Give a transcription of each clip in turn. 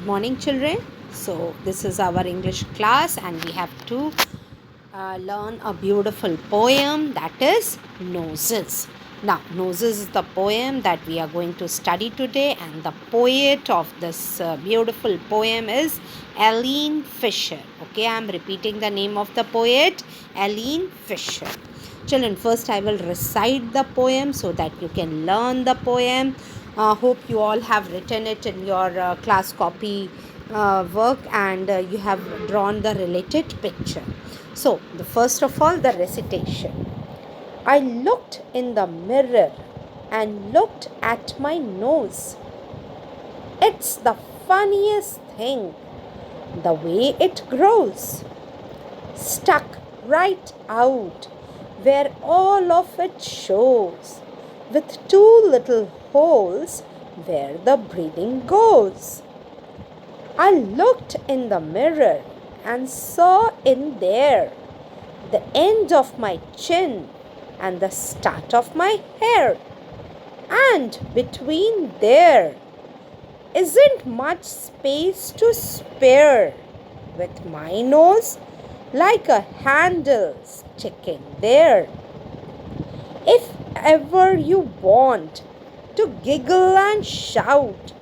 Good morning, children. So, this is our English class, and we have to learn a beautiful poem that is Noses. Now, Noses is the poem that we are going to study today, and the poet of this beautiful poem is Eileen Fisher. Okay, I am repeating the name of the poet, Eileen Fisher. Children, first I will recite the poem so that you can learn the poem. Hope you all have written it in your class copy work, and you have drawn the related picture. So, the first of all, the recitation. I looked in the mirror and looked at my nose. It's the funniest thing, the way it grows. Stuck right out where all of it shows, with two little holes where the breathing goes. I looked in the mirror and saw in there the end of my chin and the start of my hair. And between there isn't much space to spare, with my nose like a handle sticking there. If ever you want to giggle and shout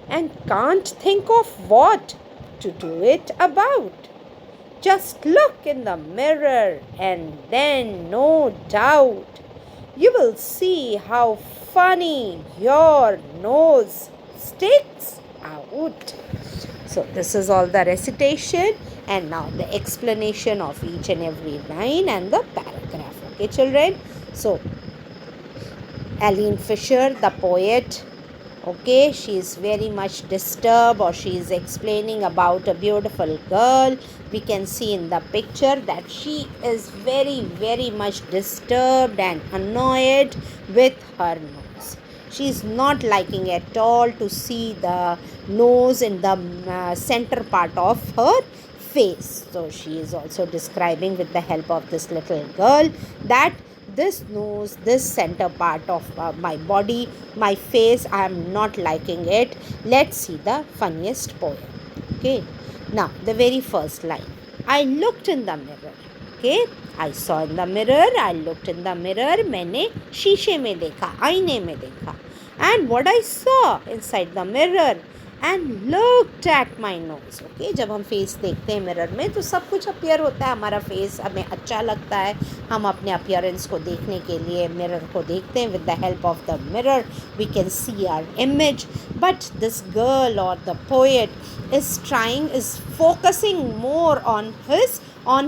and can't think of what to do it about, just look in the mirror and then no doubt you will see how funny your nose sticks out. So this is all the recitation, and now the explanation of each and every line and the paragraph. Okay, children? So Eileen Fisher, the poet, okay, she is very much disturbed, or she is explaining about a beautiful girl. We can see in the picture that she is very much disturbed and annoyed with her nose. She is not liking at all to see the nose in the center part of her face. So she is also describing with the help of this little girl that this nose, this center part of my body, my face, I am not liking it. Let's see the funniest poem. Okay, now the very first line. I looked in the mirror. Okay, I saw in the mirror, I looked in the mirror. मैंने शीशे में देखा, आईने में देखा. And what I saw inside the mirror and looked at my nose. Okay, जब हम face देखते हैं मिरर में तो सब कुछ अपीयर होता है, हमारा फेस हमें अच्छा लगता है, हम अपने अपीयरेंस को देखने के लिए मिरर को देखते हैं. With the help of the mirror we can see our image. But this girl और the poet is focusing more on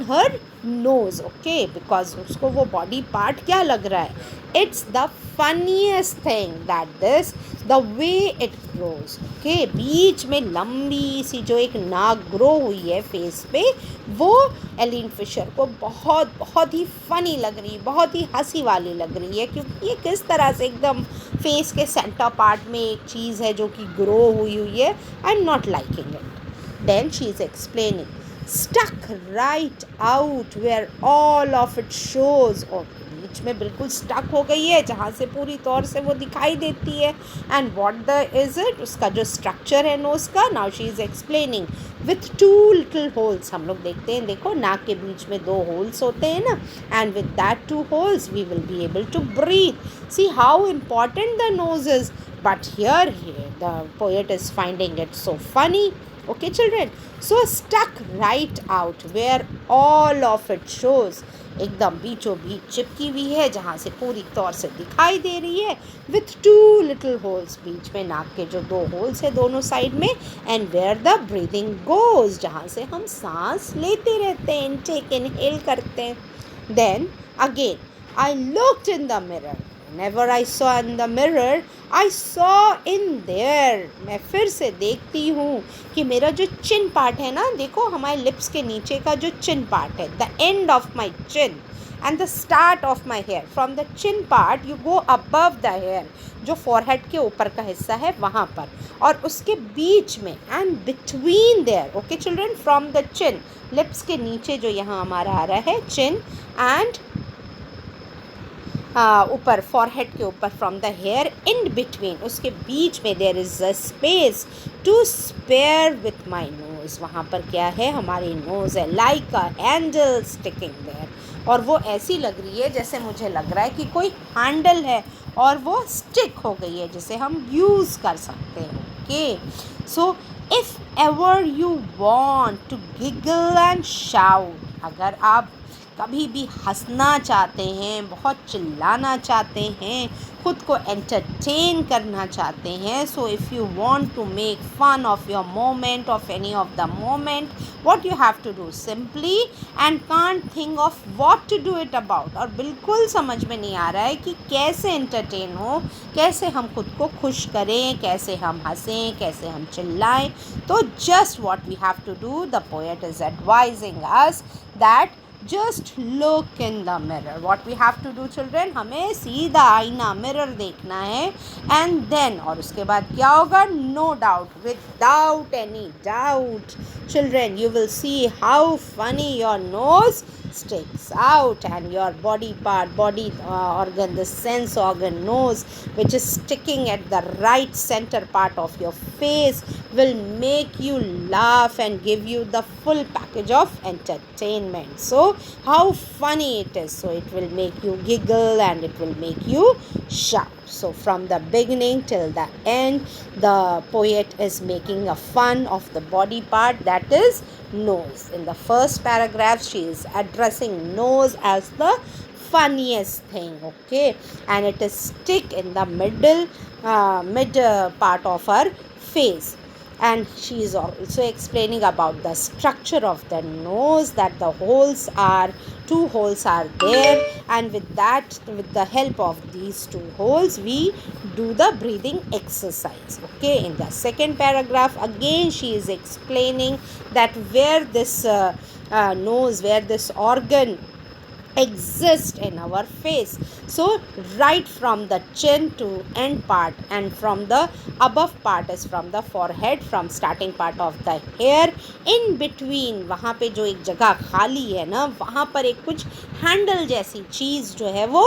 her nose. Okay, because उसको वो बॉडी पार्ट क्या लग रहा है, it's the funniest thing that this the way it grows. Okay, बीच में लंबी सी जो एक नाक ग्रो हुई है फेस पे, वो एलिन फिशर को बहुत ही फनी लग रही है, बहुत ही हंसी वाली लग रही है, क्योंकि ये किस तरह से एकदम फेस के सेंटर पार्ट में एक चीज़ है जो कि ग्रो हुई है. I am not liking it. Then she is explaining, stuck right out where all of it shows. और बीच में बिल्कुल स्टक हो गई है जहाँ से पूरी तौर से वो दिखाई देती है. And what the is it, उसका जो स्ट्रक्चर है नोज का. Now she is explaining with to little holes. हम लोग देखते हैं, देखो नाक के बीच में 2 होल्स होते हैं ना. And with that 2 holes we will be able to breathe. See how important the nose is. But here the poet is finding it so funny. Okay, children? So stuck right out where all of it shows. एकदम बीचों बीच चिपकी हुई है जहाँ से पूरी तौर से दिखाई दे रही है. विथ 2 लिटिल होल्स, बीच में नाक के जो 2 होल्स है दोनों साइड में. And where the breathing goes, जहाँ से हम सांस लेते रहते हैं, इनटेक इनहेल करते हैं. Then again I looked in the mirror. Whenever I saw in the mirror, I saw in there. मैं फिर से देखती हूँ कि मेरा जो चिन पार्ट है ना, देखो हमारे लिप्स के नीचे का जो चिन पार्ट है, the end of my chin and the start of my hair. From the chin part you go above the hair, जो forehead के ऊपर का हिस्सा है वहाँ पर, और उसके बीच में and between there. Okay children, from the chin, lips के नीचे जो यहाँ हमारा आ रहा है chin, and ऊपर फॉरहेड के ऊपर from the hair in between, उसके बीच में there is a space to spare with my nose, वहाँ पर क्या है, हमारी नोज़ है, like a handle sticking there, और वो ऐसी लग रही है जैसे मुझे लग रहा है कि कोई हैंडल है और वो स्टिक हो गई है, जिसे हम यूज़ कर सकते हैं. Okay, so if ever you want to giggle and shout, अगर आप कभी भी हंसना चाहते हैं, बहुत चिल्लाना चाहते हैं, खुद को एंटरटेन करना चाहते हैं, so if you want to make fun of your moment, of any of the moment, what you have to do simply, and can't think of what to do it about, और बिल्कुल समझ में नहीं आ रहा है कि कैसे एंटरटेन हो, कैसे हम खुद को खुश करें, कैसे हम हंसें, कैसे हम चिल्लाएं. तो just what we have to do, the poet is advising us that just look in the mirror. What we have to do children, हमें सीधा आईना मिरर देखना है, and then और उसके बाद क्या होगा, no doubt, without any doubt children, you will see how funny your nose sticks out, and your body part, body organ, the sense organ nose, which is sticking at the right center part of your face, will make you laugh and give you the full package of entertainment. So how funny it is, so it will make you giggle and it will make you shout. So from the beginning till the end, the poet is making a fun of the body part, that is nose. In the first paragraph she is addressing nose as the funniest thing, okay, and it is stick in the mid part of her face, and she is also explaining about the structure of the nose, that the two holes are there, and with the help of these two holes we do the breathing exercise. Okay, in the second paragraph again she is explaining that where this nose, where this organ exist in our face. So right from the chin to end part, and from the above part is from the forehead, from starting part of the hair, in between वहाँ पे जो एक जगह खाली है ना, वहाँ पर एक कुछ हैंडल जैसी चीज़ जो है वो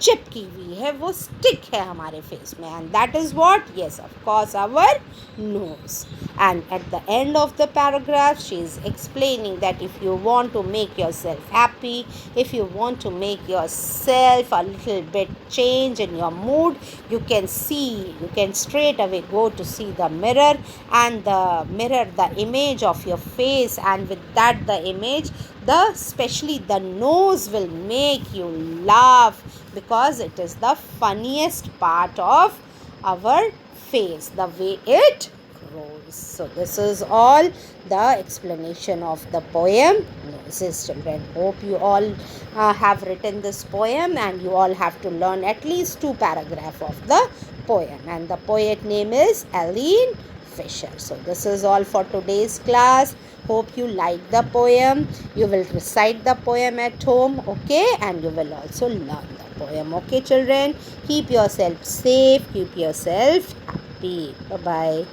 चिपकी हुई है, वो स्टिक है हमारे फेस में, and that is what, yes of course our nose. And at the end of the paragraph she is explaining that if you want to make yourself happy, if you want to make yourself a little bit change in your mood, you can straight away go to see the mirror, and the mirror the image of your face, and with that the image, especially the nose will make you laugh, because it is the funniest part of our face, the way it grows. So this is all the explanation of the poem Noses. Children, hope you all have written this poem, and you all have to learn at least 2 paragraphs of the poem, and the poet name is Eileen Fisher. So this is all for today's class. Hope you like the poem. You will recite the poem at home, okay, and you will also learn the poem. Okay children, keep yourself safe, keep yourself happy. Bye bye.